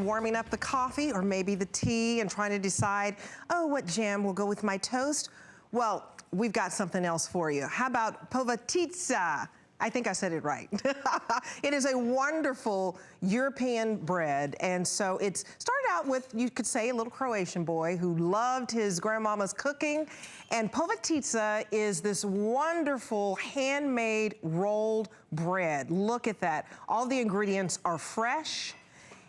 Warming up the coffee or maybe the tea and trying to decide, oh, what jam will go with my toast? Well, we've got something else for you. How about pohvaTEETsa? I think I said it right. It is a wonderful European bread, and so it started out with, you could say, a little Croatian boy who loved his grandmama's cooking, and pohvaTEETsa is this wonderful handmade rolled bread. Look at that. All the ingredients are fresh,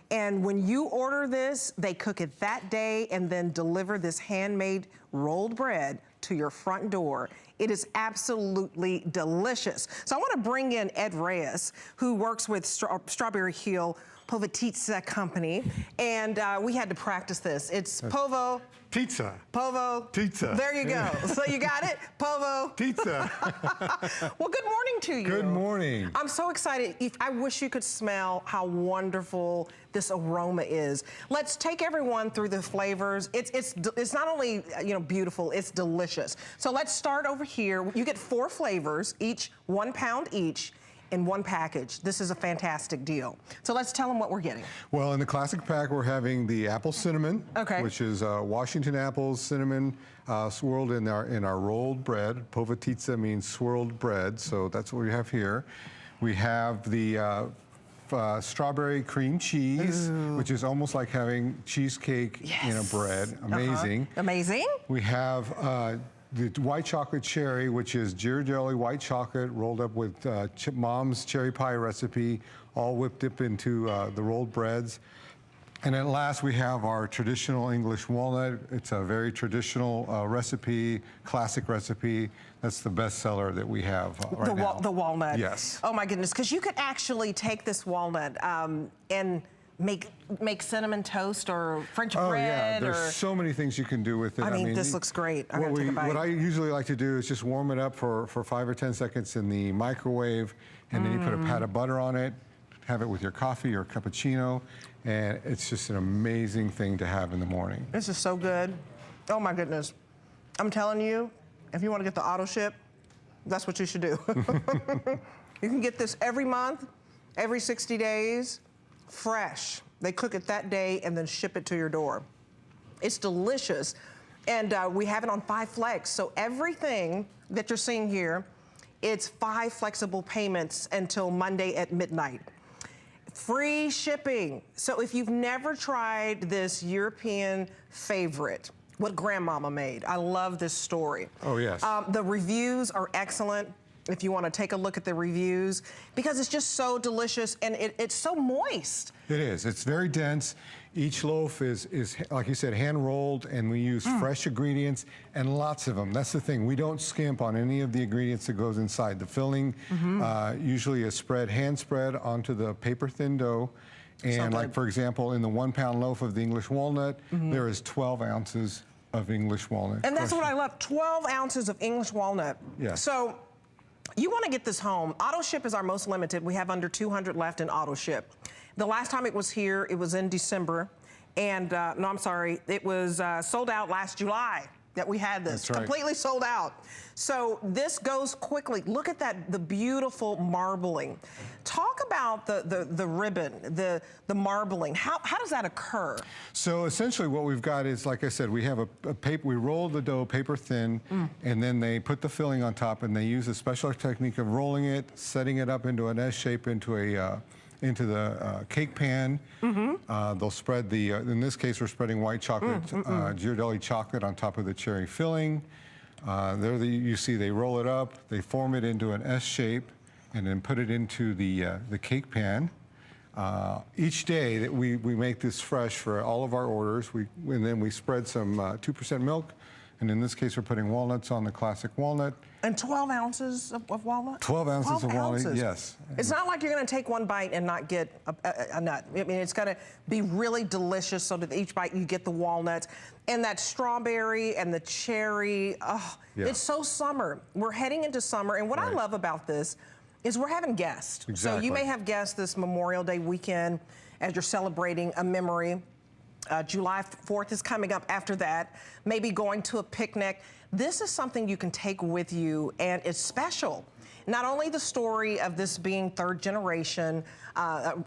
and when you order this, they cook it that day and then deliver this handmade rolled bread to your front door. It is absolutely delicious. So I want to bring in Ed Reyes, who works with Strawberry Hill pohvaTEETsa Company, and we had to practice this. It's pohvaTEETsa. pohvaTEETsa. There you go. So you got it? pohvaTEETsa. Well, good morning to you. Good morning. I'm so excited. I wish you could smell how wonderful this aroma is. Let's take everyone through the flavors. It's not only beautiful, it's delicious. So let's start over here. You get 4 flavors, each 1 pound each, in one package. This is a fantastic deal. So let's tell them what we're getting. Well, in the classic pack, we're having the apple cinnamon, which is Washington apples, cinnamon, swirled in our rolled bread. pohvaTEETsa means swirled bread, so that's what we have here. We have the strawberry cream cheese, which is almost like having cheesecake in a bread. Amazing. Amazing. We have the white chocolate cherry, which is Ghirardelli white chocolate rolled up with mom's cherry pie recipe, all whipped up into the rolled breads. And at last, we have our traditional English walnut. It's a very traditional recipe, classic recipe. That's the best seller that we have right now. The walnut. Yes. Oh my goodness, because you could actually take this walnut and make cinnamon toast or French bread. Oh yeah, there's so many things you can do with it. I mean this looks great. I'm gonna take a bite. What I usually like to do is just warm it up for 5 or 10 seconds in the microwave, and then you put a pat of butter on it, have it with your coffee or cappuccino, and it's just an amazing thing to have in the morning. This is so good. Oh my goodness. I'm telling you, if you want to get the auto ship, that's what you should do. You can get this every month, every 60 days. Fresh. They cook it that day and then ship it to your door. It's delicious. And we have it on 5 flex. So everything that you're seeing here, it's 5 flexible payments until Monday at midnight. Free shipping. So if you've never tried this European favorite, what grandmama made, I love this story. Oh yes. The reviews are excellent. If you want to take a look at the reviews, because it's just so delicious and it's so moist. It is. It's very dense. Each loaf is like you said, hand rolled, and we use fresh ingredients and lots of them. That's the thing. We don't skimp on any of the ingredients that goes inside. The filling usually is hand spread onto the paper thin dough. And like, for example, in the 1 pound loaf of the English walnut, there is 12 ounces of English walnut. And that's what I love, 12 ounces of English walnut. Yes. So you want to get this home. Auto ship is our most limited. We have under 200 left in auto ship. The last time it was here, it was in December. And no, I'm sorry, it was sold out last July that we had this. That's right. Completely sold out. So this goes quickly. Look at that, the beautiful marbling. Talk about the ribbon, the marbling. How does that occur? So essentially what we've got is, like I said, we have a paper, we roll the dough paper thin, and then they put the filling on top, and they use a special technique of rolling it, setting it up into an S shape into the cake pan. They'll spread in this case, we're spreading white chocolate, Ghirardelli chocolate on top of the cherry filling. You see they roll it up, they form it into an S shape, and then put it into the cake pan. Each day that we make this fresh for all of our orders, and then we spread some 2% milk, and in this case we're putting walnuts on the classic walnut. And 12 ounces of walnut? 12 ounces of walnut, yes. It's not like you're going to take one bite and not get a nut. I mean, it's going to be really delicious so that each bite you get the walnuts. And that strawberry and the cherry, it's so summer. We're heading into summer, and what I love about this is we're having guests. Exactly. So you may have guests this Memorial Day weekend as you're celebrating a memory. July 4th is coming up after that, maybe going to a picnic. This is something you can take with you, and it's special. not only the story of this being third generation,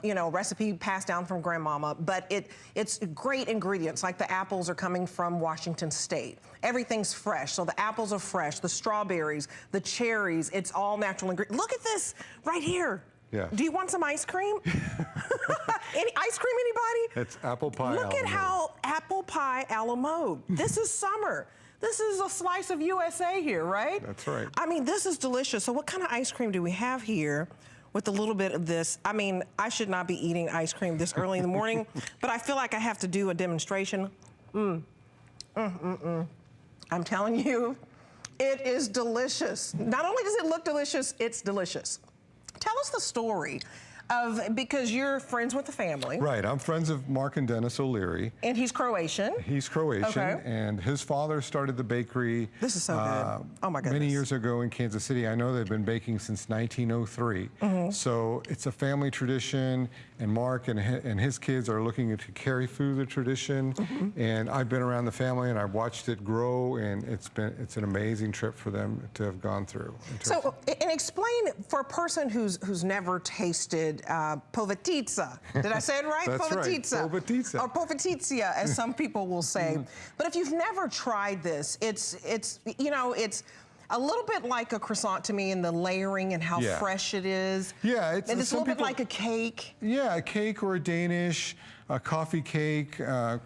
you know, recipe passed down from grandmama, but it's great ingredients. Like the apples are coming from Washington State. Everything's fresh. So the apples are fresh, the strawberries, the cherries, it's all natural ingredients. Look at this right here. Yeah. Do you want some ice cream? Any ice cream, anybody? It's apple pie. Look at how apple pie a la mode. This is summer. This is a slice of USA here, right? That's right. I mean, this is delicious. So what kind of ice cream do we have here with a little bit of this? I mean, I should not be eating ice cream this early in the morning, but I feel like I have to do a demonstration. I'm telling you, it is delicious. Not only does it look delicious, it's delicious. Tell us the story of, because you're friends with the family. Right, I'm friends of Mark and Dennis O'Leary. And he's Croatian. He's Croatian, Okay. and his father started the bakery. This is so good. Oh my goodness. Many years ago in Kansas City. I know they've been baking since 1903. So it's a family tradition, and Mark and his kids are looking to carry through the tradition. And I've been around the family, and I've watched it grow, and it's an amazing trip for them to have gone through. So, and explain for a person who's never tasted pohvaTEETsa. Did I say it right? That's pohvaTEETsa. right, pohvaTEETsa. Or pohvaTEETsa, as some people will say. But if you've never tried this, it's you know, it's a little bit like a croissant to me in the layering and how fresh it is. Yeah, and it's a little bit like a cake. Yeah, a cake or a Danish, a coffee cake,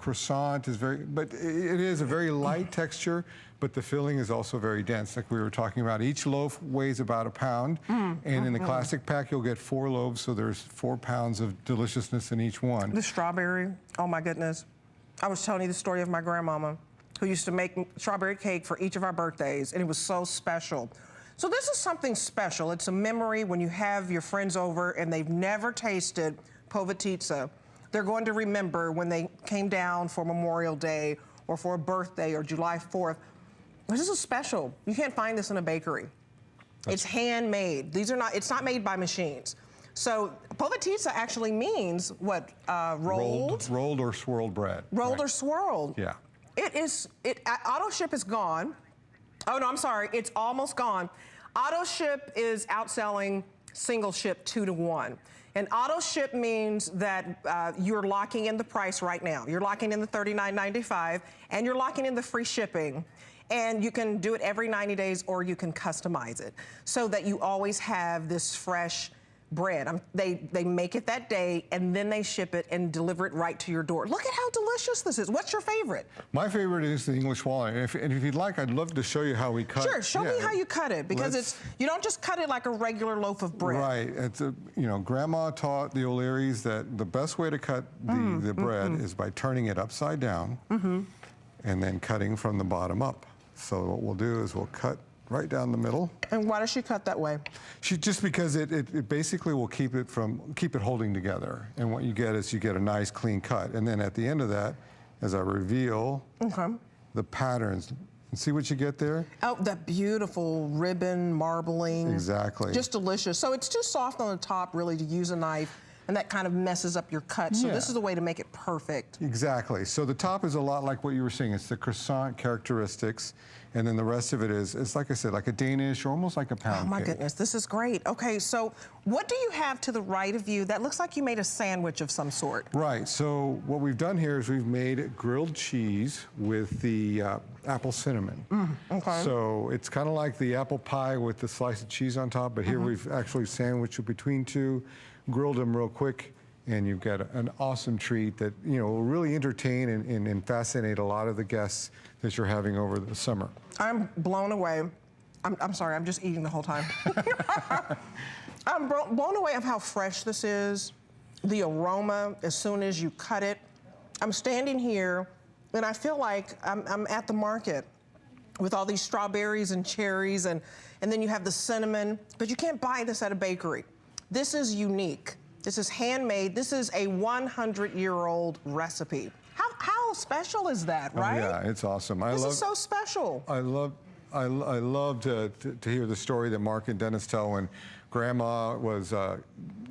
croissant is but it is a very light texture, but the filling is also very dense, like we were talking about. Each loaf weighs about a pound, and in the classic pack, you'll get 4 loaves, so there's 4 pounds of deliciousness in each one. The strawberry, oh my goodness. I was telling you the story of my grandmama, who used to make strawberry cake for each of our birthdays, and it was so special. So this is something special. It's a memory when you have your friends over and they've never tasted pohvaTEETsa. They're going to remember when they came down for Memorial Day or for a birthday or July 4th. This is special. You can't find this in a bakery. It's handmade. It's not made by machines. So pohvaTEETsa actually means what? Rolled? Rolled or swirled bread. Rolled or swirled. Yeah. Auto ship is gone. Oh no, I'm sorry, it's almost gone. Auto ship is outselling single ship 2 to 1. And auto ship means that you're locking in the price right now. You're locking in the $39.95, and you're locking in the free shipping. And you can do it every 90 days, or you can customize it so that you always have this fresh bread. They make it that day, and then they ship it and deliver it right to your door. Look at how delicious this is. What's your favorite? My favorite is the English walnut. And if you'd like, I'd love to show you how we cut. Sure, show me how you cut it, because you don't just cut it like a regular loaf of bread. Right. You know, Grandma taught the O'Learys that the best way to cut the bread is by turning it upside down and then cutting from the bottom up. So what we'll do is we'll cut right down the middle. And why does she cut that way? Just because it basically will keep it holding together. And what you get is you get a nice clean cut. And then at the end of that, as I reveal the patterns, and see what you get there? Oh, that beautiful ribbon marbling. Exactly. Just delicious. So it's too soft on the top really to use a knife, and that kind of messes up your cut. So this is the way to make it perfect. Exactly. So the top is a lot like what you were saying. It's the croissant characteristics, and then the rest of it it's like I said, like a Danish or almost like a pound cake. Oh my goodness, this is great. Okay, so what do you have to the right of you? That looks like you made a sandwich of some sort. Right. So what we've done here is we've made grilled cheese with the apple cinnamon. Okay. So it's kind of like the apple pie with the slice of cheese on top, but here we've actually sandwiched it between two, grilled them real quick, and you've got an awesome treat that will really entertain and fascinate a lot of the guests that you're having over the summer. I'm blown away. I'm sorry, I'm just eating the whole time. I'm blown away of how fresh this is, the aroma as soon as you cut it. I'm standing here and I feel like I'm at the market with all these strawberries and cherries, and then you have the cinnamon, but you can't buy this at a bakery. This is unique. This is handmade. This is a 100-year-old recipe. How special is that, right? Oh, yeah, it's awesome. This is so special. I love to hear the story that Mark and Dennis tell when Grandma was,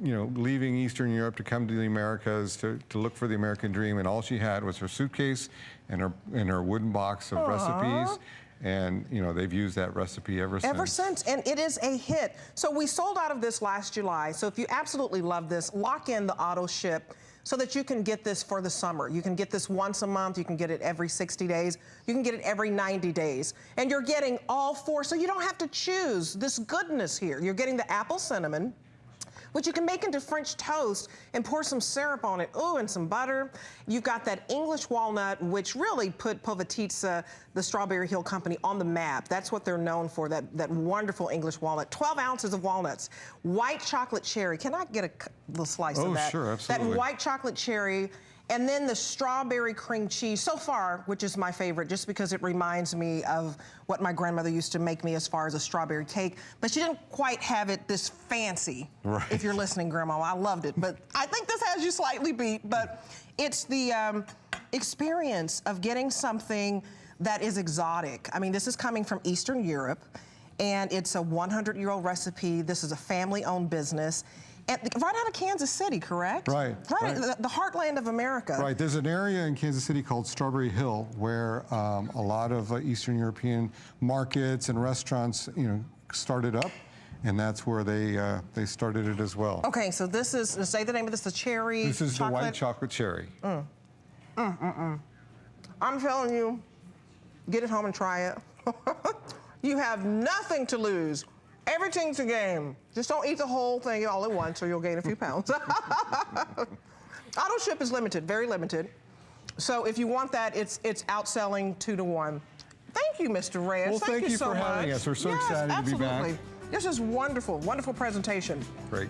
leaving Eastern Europe to come to the Americas to look for the American dream, and all she had was her suitcase and her wooden box of recipes. And, you know, they've used that recipe ever since. Ever since, and it is a hit. So we sold out of this last July. So if you absolutely love this, lock in the auto ship so that you can get this for the summer. You can get this once a month. You can get it every 60 days. You can get it every 90 days. And you're getting all four, so you don't have to choose this goodness here. You're getting the apple cinnamon, which you can make into French toast and pour some syrup on it, ooh, and some butter. You've got that English walnut, which really put POVATEETsa, the Strawberry Hill Company, on the map. That's what they're known for, that wonderful English walnut. 12 ounces of walnuts. White chocolate cherry. Can I get a little slice of that? Oh, sure, absolutely. That white chocolate cherry. And then the strawberry cream cheese, so far, which is my favorite, just because it reminds me of what my grandmother used to make me as far as a strawberry cake. But she didn't quite have it this fancy, right. If you're listening, Grandma. I loved it. But I think this has you slightly beat. But it's the experience of getting something that is exotic. I mean, this is coming from Eastern Europe, and it's a 100-year-old recipe. This is a family-owned business. And right out of Kansas City, correct? Right. Right. The heartland of America. Right. There's an area in Kansas City called Strawberry Hill where a lot of Eastern European markets and restaurants, you know, started up, and that's where they started it as well. Okay, so this is, say the name of this, the cherry This is chocolate. the white chocolate cherry. I'm telling you, get it home and try it. You have nothing to lose. Everything's a game. Just don't eat the whole thing all at once or you'll gain a few pounds. Auto ship is limited, very limited. So if you want that, it's outselling 2 to 1. Thank you, Mr. Reyes. Well, thank you so for having much. us. We're so Yes, excited absolutely. to be back. This is wonderful, wonderful presentation. Great.